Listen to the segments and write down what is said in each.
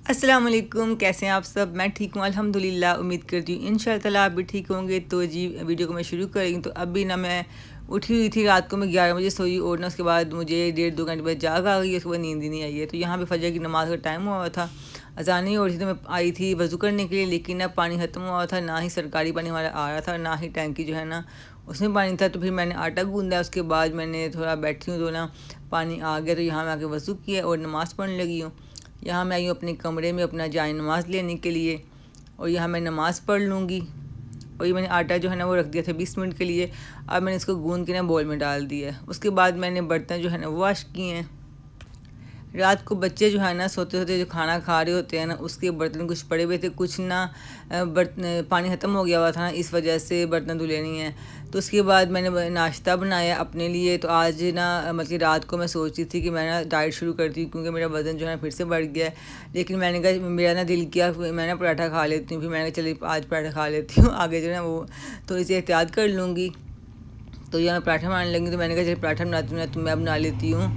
अस्सलाम वालेकुम, कैसे हैं आप सब। मैं ठीक हूँ अल्हम्दुलिल्लाह। उम्मीद करती हूँ इंशाअल्लाह ताला आप भी ठीक होंगे। तो जी वीडियो को मैं शुरू करेंगी। तो अभी ना मैं उठी हुई थी, रात को मैं 11 बजे सोई और ना उसके बाद मुझे 1.5-2 घंटे बाद जाग आ गई। उसके बाद नींद ही नहीं आई है। तो यहाँ पे फजर की नमाज़ का टाइम हुआ था, अजान ही हो रही थी। तो मैं आई थी वज़ू करने के लिए, लेकिन ना पानी ख़त्म हुआ था, ना ही सरकारी पानी हमारा आ रहा था, ना ही टैंकी जो है ना उसमें पानी था। तो फिर मैंने आटा गूंदा, उसके बाद मैंने थोड़ा बैठी हूँ तो ना पानी आ गया। तो यहाँ मैं आके वज़ू किया और नमाज़ पढ़ने लगी हूँ। यहाँ मैं आई हूँ अपने कमरे में अपना जाए नमाज़ लेने के लिए, और यहाँ मैं नमाज़ पढ़ लूँगी। और ये मैंने आटा जो है ना वो रख दिया था 20 मिनट के लिए। अब मैंने इसको गूंद के ना बोल में डाल दिया है। उसके बाद मैंने बर्तन जो है ना वो वॉश किए हैं। रात को बच्चे जो है ना सोते सोते जो खाना खा रहे होते हैं ना, उसके बर्तन कुछ पड़े हुए थे, कुछ ना बर्तन पानी ख़त्म हो गया हुआ था ना, इस वजह से बर्तन धुले नहीं हैं। तो उसके बाद मैंने नाश्ता बनाया अपने लिए। तो आज ना मतलब रात को मैं सोच रही थी कि मैं ना डाइट शुरू करती हूँ, क्योंकि मेरा वज़न जो है फिर से बढ़ गया है। लेकिन मैंने कहा, मेरा ना दिल किया मैं ना पराठा खा लेती हूँ। फिर मैंने कहा चलिए आज पराठा खा लेती हूँ, आगे जो है ना वो थोड़ी सी एहतियात कर लूँगी। तो यहाँ मैं पराठा बनाने लगी। तो मैंने कहा चलिए पराठा बनाती हूँ ना, तो मैं बना लेती हूँ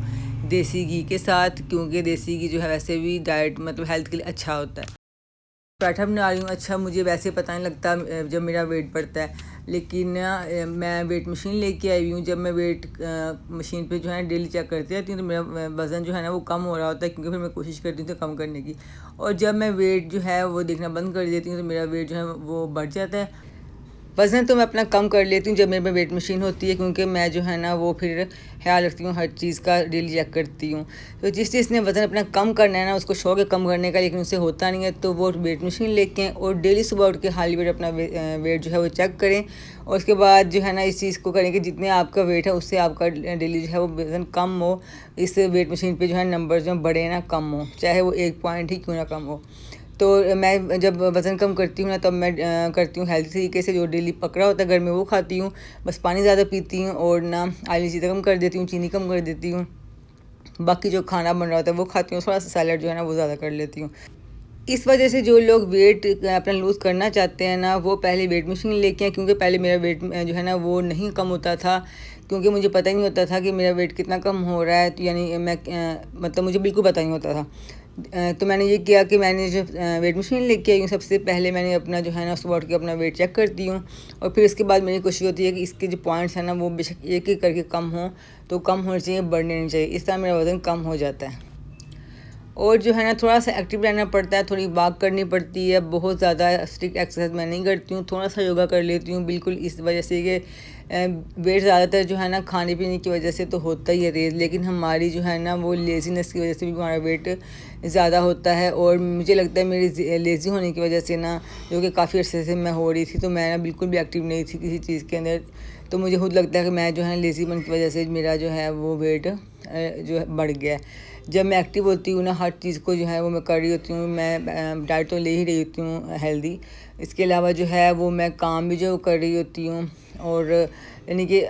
देसी घी के साथ, क्योंकि देसी घी जो है वैसे भी डाइट मतलब हेल्थ के लिए अच्छा होता है। पराठा बना रही हूँ। अच्छा, मुझे वैसे पता नहीं लगता जब मेरा वेट बढ़ता है, लेकिन मैं वेट मशीन लेके आई हूँ। जब मैं वेट मशीन पे जो है डेली चेक करती रहती हूँ, तो मेरा वज़न जो है ना वो कम हो रहा होता है, क्योंकि फिर मैं कोशिश करती हूँ तो कम करने की। और जब मैं वेट जो है वो देखना बंद कर देती हूँ, तो मेरा वेट जो है वो बढ़ जाता है। वज़न तो मैं अपना कम कर लेती हूँ जब मेरे में वेट मशीन होती है, क्योंकि मैं जो है ना वो फिर ख्याल रखती हूँ, हर चीज़ का डेली चेक करती हूँ। तो जिस चीज़ ने वज़न अपना कम करना है ना, उसको शौक है कम करने का, लेकिन उससे होता नहीं है, तो वो वेट मशीन लेके आएँ और डेली सुबह उठ के खाली पेट अपना वेट जो है वो चेक करें। और उसके बाद जो है ना इस चीज़ को करें कि जितने आपका वेट है उससे आपका डेली जो है वो वज़न कम हो। इस वेट मशीन पर जो है नंबर जो बढ़े ना कम हो, चाहे वो 1 पॉइंट ही क्यों ना कम हो। तो मैं जब वज़न कम करती हूँ ना, तब मैं करती हूँ हेल्थी तरीके से, जो डेली पकड़ा होता है घर में वो खाती हूँ। बस पानी ज़्यादा पीती हूँ और ना ऑयली चीज़ें कम कर देती हूँ, चीनी कम कर देती हूँ। बाकी जो खाना बन रहा होता है वो खाती हूँ, थोड़ा सा सैलड जो है ना वो ज़्यादा कर लेती हूँ। इस वजह से जो लोग वेट अपना लूज़ करना चाहते हैं ना, वो पहले वेट मशीन लेके आएँ, क्योंकि पहले मेरा वेट जो है ना वो नहीं कम होता था, क्योंकि मुझे पता ही नहीं होता था कि मेरा वेट कितना कम हो रहा है। तो यानी मैं मतलब मुझे बिल्कुल पता नहीं होता था। तो मैंने ये किया कि मैंने जो वेट मशीन लेके आई हूँ, सबसे पहले मैंने अपना जो है ना सुबह उठ के अपना वेट चेक करती हूँ। और फिर इसके बाद मेरी कोशिश होती है कि इसके जो पॉइंट्स हैं ना वो बेशक एक एक करके कम हों, तो कम होने चाहिए, बढ़ने नहीं चाहिए। इस तरह मेरा वज़न कम हो जाता है। और जो है ना थोड़ा सा एक्टिव रहना पड़ता है, थोड़ी वॉक करनी पड़ती है। बहुत ज़्यादा स्ट्रिक्ट एक्सरसाइज मैं नहीं करती हूँ, थोड़ा सा योगा कर लेती हूँ, बिल्कुल इस वजह से कि वेट ज़्यादातर जो है ना खाने पीने की वजह से तो होता ही है रेज़, लेकिन हमारी जो है ना वो लेज़ीनेस की वजह से भी हमारा वेट ज़्यादा होता है। और मुझे लगता है मेरी लेज़ी होने की वजह से ना, जो कि काफ़ी अर्से से मैं हो रही थी, तो मैं ना बिल्कुल भी एक्टिव नहीं थी किसी चीज़ के अंदर। तो मुझे खुद लगता है कि मैं जो है लेज़ीपन की वजह से मेरा जो है वो वेट जो है बढ़ गया है। जब मैं एक्टिव होती हूँ ना, हर चीज़ को जो है वो मैं कर रही होती हूँ, मैं डाइट तो ले ही रही होती हूँ हेल्दी। इसके अलावा जो है वो मैं काम भी जो कर रही होती हूँ। और यानी कि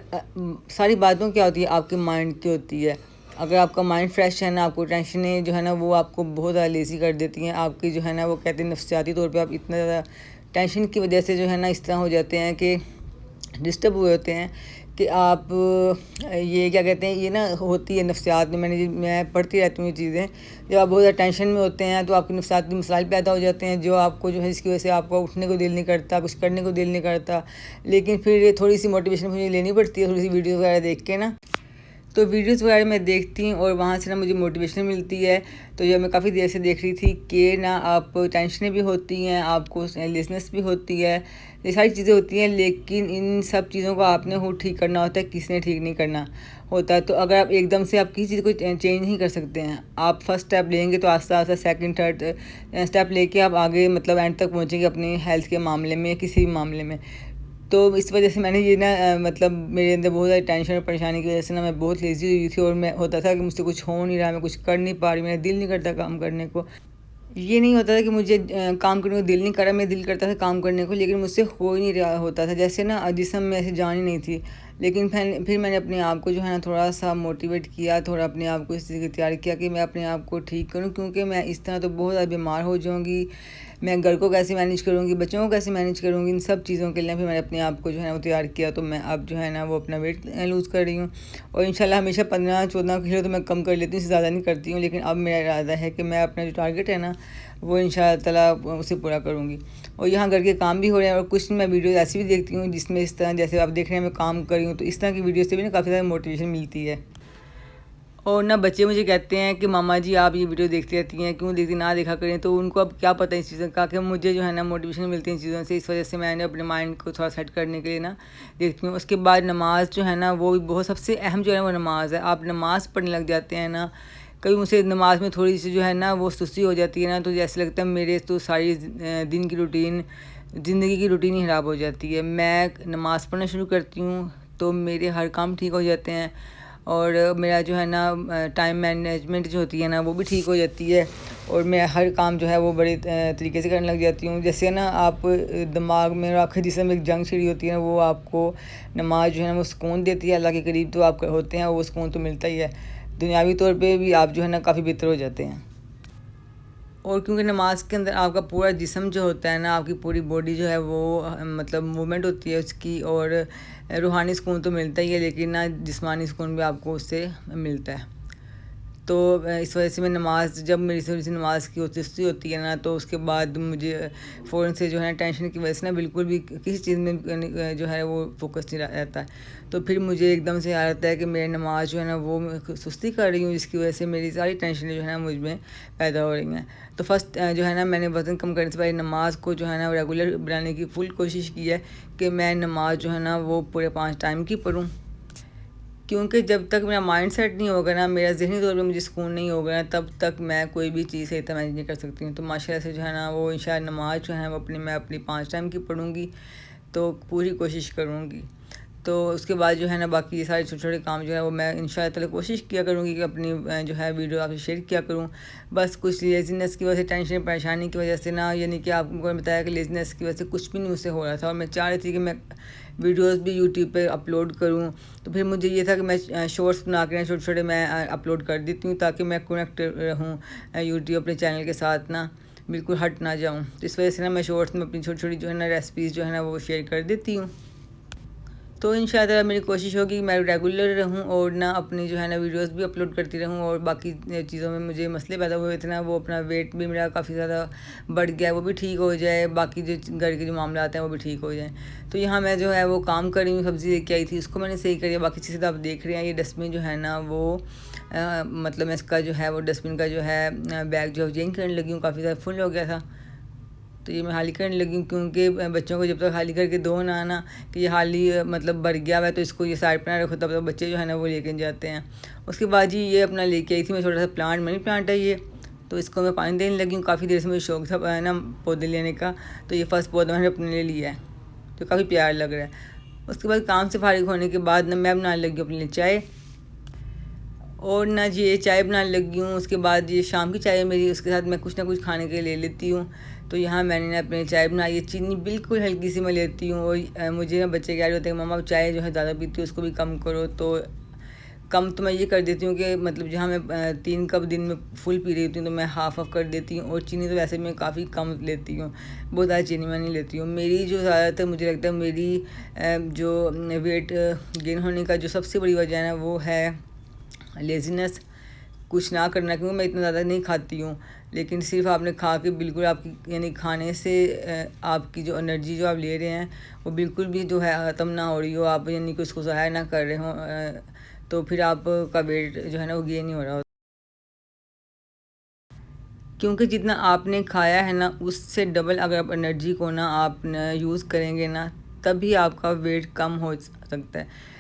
सारी बातों क्या होती है, आपके माइंड की होती है। अगर आपका माइंड फ्रेश है ना, आपको टेंशनें जो है ना वो आपको बहुत ज़्यादा लेज़ी कर देती हैं। आपकी जो है ना वो कहते हैं नफ्सियाती तौर पे आप इतना ज़्यादा टेंशन की वजह से जो है ना इस तरह हो जाते हैं कि डिस्टर्ब हुए होते हैं कि आप ये क्या कहते हैं, ये ना होती है नफ्सियात में। मैं पढ़ती रहती हूँ ये चीज़ें। जब आप बहुत ज़्यादा टेंशन में होते हैं तो आपकी नफ्सियाती मसाइल पैदा हो जाते हैं, जो आपको जो है इसकी वजह से आपको उठने को दिल नहीं करता, कुछ करने को दिल नहीं करता। लेकिन फिर थोड़ी सी मोटिवेशन मुझे लेनी पड़ती है, थोड़ी सी वीडियो वगैरह देख के ना। तो वीडियोज़ वगैरह मैं देखती हूँ और वहाँ से ना मुझे मोटिवेशन मिलती है। तो ये मैं काफ़ी देर से देख रही थी कि ना आप टेंशनें भी होती हैं, आपको लेज़नेस भी होती है, ये सारी चीज़ें होती हैं। लेकिन इन सब चीज़ों को आपने खुद ठीक करना होता है, किसी ने ठीक नहीं करना होता। तो अगर आप एकदम से आप किसी चीज़ को चेंज नहीं कर सकते हैं। आप फर्स्ट स्टेप लेंगे तो आस्ता आस्ता सेकंड थर्ड स्टेप लेके आप आगे मतलब एंड तक पहुँचेंगे अपनी हेल्थ के मामले में या किसी भी मामले में। तो इस वजह से मैंने ये ना मतलब मेरे अंदर बहुत ज़्यादा टेंशन और परेशानी की वजह से ना मैं बहुत लेज़ी हुई थी। और मैं होता था कि मुझसे कुछ हो नहीं रहा, मैं कुछ कर नहीं पा रही, मेरा दिल नहीं करता काम करने को। ये नहीं होता था कि मुझे काम करने को दिल नहीं कर रहा, मेरा दिल करता था काम करने को, लेकिन मुझसे हो ही नहीं रहा होता था। जैसे ना जिस्म में ऐसे जान ही नहीं थी। लेकिन फिर मैंने अपने आप को जो है ना थोड़ा सा मोटिवेट किया, थोड़ा अपने आप को इस तरीके तैयार किया कि मैं अपने आप को ठीक करूं, क्योंकि मैं इस तरह तो बहुत ज़्यादा बीमार हो जाऊंगी। मैं घर को कैसे मैनेज करूंगी, बच्चों को कैसे मैनेज करूंगी, इन सब चीज़ों के लिए फिर मैंने अपने आप को जो है ना वो तैयार किया। तो मैं अब जो है ना वो अपना वेट लूज़ कर रही हूँ, और इंशाल्लाह हमेशा 15-14 किलो तो मैं कम कर लेती हूँ, इससे ज़्यादा नहीं करती हूँ। लेकिन अब मेरा इरादा है कि मैं अपना जो टारगेट है ना वो इंशाल्लाह ताला उसे पूरा करूँगी। और यहाँ घर के काम भी हो रहे हैं, और कुछ मैं वीडियोज़ ऐसी भी देखती हूँ जिसमें इस तरह जैसे आप देख रहे हैं मैं काम कर रही हूँ, तो इस तरह की वीडियो से भी ना काफ़ी ज़्यादा मोटिवेशन मिलती है। और ना बच्चे मुझे कहते हैं कि मामा जी आप ये वीडियो देखती रहती हैं, क्यों देखती, ना देखा करें। तो उनको अब क्या पता है इस चीज़ों का, कि मुझे जो है ना मोटिवेशन मिलती है इन चीज़ों से। इस वजह से मैंने अपने माइंड को थोड़ा सेट करने के लिए ना देखती हूँ। उसके बाद नमाज़ जो है ना वो भी बहुत सबसे अहम जो है वो नमाज़ है। आप नमाज़ पढ़ने लग जाते हैं ना, कभी मुझसे नमाज में थोड़ी सी जो है ना वो सुस्ती हो जाती है ना, तो जैसे लगता है मेरे तो सारी दिन की रूटीन, ज़िंदगी की रूटीन ही ख़राब हो जाती है। मैं नमाज़ पढ़ना शुरू करती हूँ तो मेरे हर काम ठीक हो जाते हैं, और मेरा जो है ना टाइम मैनेजमेंट जो होती है ना वो भी ठीक हो जाती है, और मैं हर काम जो है वो बड़े तरीके से करने लग जाती हूँ। जैसे ना आप दिमाग में और आपके जिस्म में एक जंग छिड़ी होती है ना, वो आपको नमाज जो है ना वो सुकून देती है। अल्लाह के करीब तो आप होते हैं, वो सुकून तो मिलता ही है। दुनियावी तौर पे भी आप जो है ना काफ़ी बेहतर हो जाते हैं। और क्योंकि नमाज के अंदर आपका पूरा जिस्म जो होता है ना, आपकी पूरी बॉडी जो है वो मतलब मूवमेंट होती है उसकी, और रूहानी सुकून तो मिलता ही है, लेकिन ना जिस्मानी सुकून भी आपको उससे मिलता है। तो इस वजह से मैं नमाज़, जब मेरी थोड़ी सी नमाज़ की सुस्ती होती है ना, तो उसके बाद मुझे फ़ौरन से जो है टेंशन की वजह से ना बिल्कुल भी किसी चीज़ में जो है वो फोकस नहीं रहता है। तो फिर मुझे एकदम से याद आता है कि मेरी नमाज़ जो है ना वो मैं सुस्ती कर रही हूँ, जिसकी वजह से मेरी सारी टेंशनें जो है ना मुझ में पैदा हो रही हैं। तो फर्स्ट जो है ना मैंने वज़न कम करने से पहले नमाज़ को जो है ना रेगुलर बनाने की फुल कोशिश की है कि मैं नमाज़ जो है ना वो पूरे 5 टाइम की पढ़ूँ। क्योंकि जब तक मेरा माइंड सेट नहीं होगा ना, मेरा ज़हनी तौर पे मुझे सुकून नहीं होगा ना, तब तक मैं कोई भी चीज़ सही तरह मैनेज नहीं कर सकती हूँ। तो माशाल्लाह से जो है ना वो इंशाअल्लाह नमाज़ जो है वो मैं अपनी 5 टाइम की पढ़ूँगी, तो पूरी कोशिश करूँगी। तो उसके बाद जो है ना बाकी ये सारे छोटे-छोटे काम जो है वो मैं इंशाअल्लाह ताला कोशिश किया करूँगी कि अपनी जो है वीडियो आपसे शेयर किया करूँ। बस कुछ लेज़ीनेस की वजह से, टेंशन परेशानी की वजह से ना, यानी कि आपको मैंने बताया कि लेज़ीनेस की वजह से कुछ भी नहीं मुझसे हो रहा था, और मैं चाह रही थी कि मैं वीडियोज़ भी यूट्यूब पे अपलोड करूँ। तो फिर मुझे ये था कि मैं शॉर्ट्स बना के छोटे-छोटे मैं अपलोड कर देती हूँ, ताकि मैं कनेक्ट रहूँ यूट्यूब अपने चैनल के साथ ना, बिल्कुल हट ना जाऊँ। तो इस वजह से ना मैं शॉर्ट्स में अपनी छोटी-छोटी जो है ना रेसिपीज़ जो है ना वो शेयर कर देती हूँ। तो इंशाअल्लाह मेरी कोशिश होगी कि मैं रेगुलर रहूँ, और ना अपनी जो है ना वीडियोस भी अपलोड करती रहूँ। और बाकी चीज़ों में मुझे मसले पैदा हुए थे ना, वो अपना वेट भी मेरा काफ़ी ज़्यादा बढ़ गया है, वो भी ठीक हो जाए, बाकी जो घर के जो मामला आते हैं वो भी ठीक हो जाएँ। तो यहाँ मैं जो है वो काम कर रही हूँ, सब्ज़ी लेके आई थी उसको मैंने सही करी है। बाकी चीज़ें तो आप देख रहे हैं, ये डस्टबिन जो है ना वो मतलब मैं इसका जो है वो डस्टबिन का जो है बैग जो है चेंज करने लगी हूँ, काफ़ी ज़्यादा फुल हो गया था। तो ये मैं हाल ही करने लगी हूँ, क्योंकि बच्चों को जब तक खाली करके दो ना ना कि ये हाल ही मतलब भर गया हुआ है, तो इसको ये साइड पर ना रखो, तब तक बच्चे जो है ना वो लेके जाते हैं। उसके बाद जी ये अपना लेके आई थी मैं छोटा सा प्लांट, मनी प्लांट है ये। तो इसको मैं पानी देने लगी हूँ, काफ़ी देर से मुझे शौक था ना पौधे लेने का। तो ये फर्स्ट पौधा मैंने अपने लिए लिया है, तो काफ़ी प्यार लग रहा है। उसके बाद काम से फारिग होने के बाद ना मैं बनाने लगी हूँ अपने लिए चाय, और ना जी ये चाय बनाने लगी हूँ। उसके बाद ये शाम की चाय है मेरी, उसके साथ मैं कुछ ना कुछ खाने के लिए ले लेती हूँ। तो यहाँ मैंने ना अपने चाय बनाई है, चीनी बिल्कुल हल्की सी मैं लेती हूँ। और मुझे ना बच्चे कह रहे होते हैं मम्मा चाय जो है ज़्यादा पीती हो उसको भी कम करो। तो कम तो मैं ये कर देती हूँ कि मतलब जहाँ मैं 3 कप दिन में फुल पी रही होती हूँ, तो मैं हाफ़ कर देती हूँ। और चीनी तो वैसे मैं काफ़ी कम लेती हूँ, बहुत ज़्यादा चीनी मैं नहीं लेती हूँ। मेरी जो ज़्यादातर मुझे लगता है मेरी जो वेट गेन होने का जो सबसे बड़ी वजह है ना वो है लेज़ीनेस, कुछ ना करना। क्योंकि मैं इतना ज़्यादा नहीं खाती हूँ, लेकिन सिर्फ आपने खा के बिल्कुल आपकी यानी खाने से आपकी जो एनर्जी जो आप ले रहे हैं वो बिल्कुल भी जो है ख़त्म ना हो रही हो, आप यानी कि उसको ज़ाया ना कर रहे हो, तो फिर आपका वेट जो है ना वो गेन नहीं हो रहा हो। क्योंकि जितना आपने खाया है ना उससे डबल अगर आप एनर्जी को ना आप यूज़ करेंगे ना, तभी आपका वेट कम हो सकता है।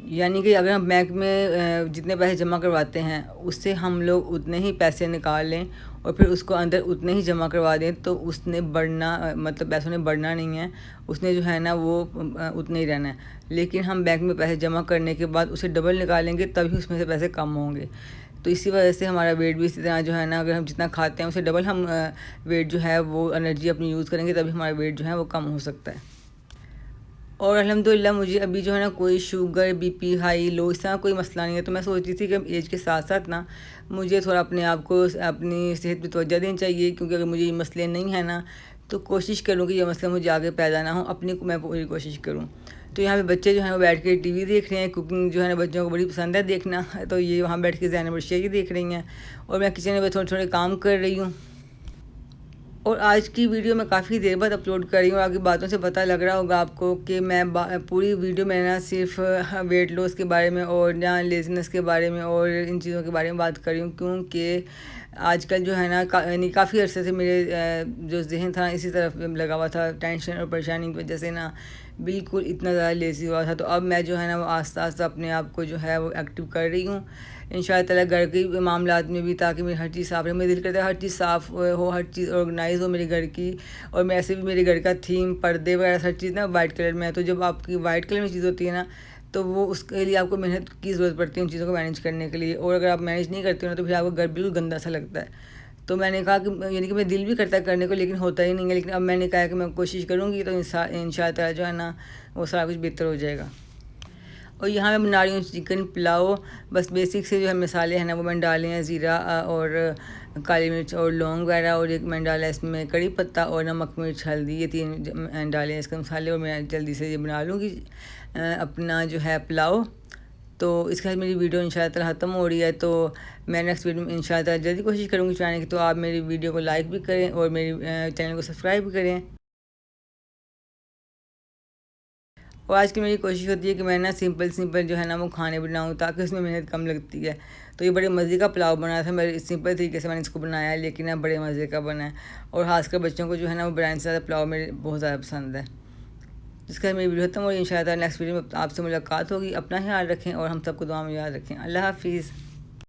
यानी कि अगर हम बैंक में जितने पैसे जमा करवाते हैं उससे हम लोग उतने ही पैसे निकाल लें, और फिर उसको अंदर उतने ही जमा करवा दें, तो उसने बढ़ना मतलब पैसों ने बढ़ना नहीं है, उसने जो है ना वो उतने ही रहना है। लेकिन हम बैंक में पैसे जमा करने के बाद उसे डबल निकालेंगे, तभी उसमें से पैसे कम होंगे। तो इसी वजह से हमारा वेट भी इसी तरह जो है ना, अगर हम जितना खाते हैं उसे डबल हम वेट जो है वो एनर्जी अपनी यूज़ करेंगे, तभी हमारा वेट जो है वो कम हो सकता है। और अल्हम्दुलिल्लाह मुझे अभी जो है ना कोई शुगर, बीपी हाई लो इस तरह कोई मसला नहीं है। तो मैं सोच रही थी कि एज के साथ साथ ना मुझे थोड़ा अपने आप को अपनी सेहत पे तवज्जो देनी चाहिए, क्योंकि अगर मुझे ये मसले नहीं है ना तो कोशिश करूँ कि ये मसले मुझे आगे पैदा ना हो, अपनी को मैं पूरी कोशिश करूँ। तो यहाँ पे बच्चे जो हैं वो बैठ के टीवी देख रहे हैं, कुकिंग जो है ना बच्चों को बड़ी पसंद है देखना, तो ये वहाँ बैठ के ज़ैनब शेरी देख रही हैं और मैं किचन में थोड़े थोड़े काम कर रही हूँ। और आज की वीडियो मैं काफ़ी देर बाद अपलोड कर रही हूँ। आपकी बातों से पता लग रहा होगा आपको कि मैं पूरी वीडियो में ना सिर्फ वेट लॉस के बारे में और ना लेज़ीनेस के बारे में और इन चीज़ों के बारे में बात कर रही हूँ, क्योंकि आजकल जो है ना यानी काफ़ी अर्से से मेरे जो जहन था इसी तरफ लगा हुआ था, टेंशन और परेशानी की वजह से ना बिल्कुल इतना ज़्यादा लेज़ी हुआ था। तो अब मैं जो है ना वो आस्ता आस्ता अपने आप को जो है वो एक्टिव कर रही हूँ इंशाअल्लाह ताला, घर के मामलात में भी, ताकि मेरी हर चीज़ साफ़ रहे। मेरा दिल करता है हर चीज़ साफ़ हो, हर चीज़ ऑर्गेनाइज़ हो मेरे घर की। और मैं ऐसे भी मेरे घर का थीम, पर्दे वगैरह हर चीज़ ना वाइट कलर में है। तो जब आपकी वाइट कलर में चीज़ होती है ना तो वो उसके लिए आपको मेहनत की ज़रूरत पड़ती है उन चीज़ों को मैनेज करने के लिए। और अगर आप मैनेज नहीं करते हो ना तो फिर आपका घर बिल्कुल गंदा सा लगता है। तो मैंने कहा कि यानी कि मेरा दिल भी करता है करने को, लेकिन होता ही नहीं है। लेकिन अब मैंने कहा कि मैं कोशिश करूँगी तो इंशाअल्लाह ताला जो है ना वो सारा कुछ बेहतर हो जाएगा। और यहाँ मैं बना रही हूँ चिकन पुलाव। बस बेसिक से जो है मसाले हैं ना वो मैंने डाले हैं, ज़ीरा और काली मिर्च और लौंग वगैरह, और एक मैंने डाला है इसमें कड़ी पत्ता और नमक मिर्च हल्दी, ये 3 डाले हैं इसके मसाले। और मैं जल्दी से ये बना लूँगी अपना जो है पुलाव। तो इसके साथ मेरी वीडियो इंशाअल्लाह ताला ख़त्म हो रही है। तो मैं नेक्स्ट वीडियो में इंशाअल्लाह ताला जल्दी कोशिश करूँगी चलाने की। तो आप मेरी वीडियो को लाइक भी करें और मेरी चैनल को सब्सक्राइब भी करें। और आज की मेरी कोशिश होती है कि मैं ना सिंपल सिंपल जो है ना वो खाने बनाऊँ, ताकि उसमें मेहनत कम लगती है। तो ये बड़े मज़े का पुलाव बना था, मेरे सिंपल तरीके से मैंने इसको बनाया है, लेकिन ना बड़े मज़े का बना है। और ख़ासकर बच्चों को जो है ना वो बिरयानी से ज़्यादा पुलाव मेरे बहुत ज़्यादा पसंद है। जिसके बाद मेरी वीडियो खत्म हो, इंशाअल्लाह नेक्स्ट वीडियो में आपसे मुलाकात होगी। अपना ख्याल रखें और हम सबको दुआ में याद रखें। अल्लाह हाफ़िज़।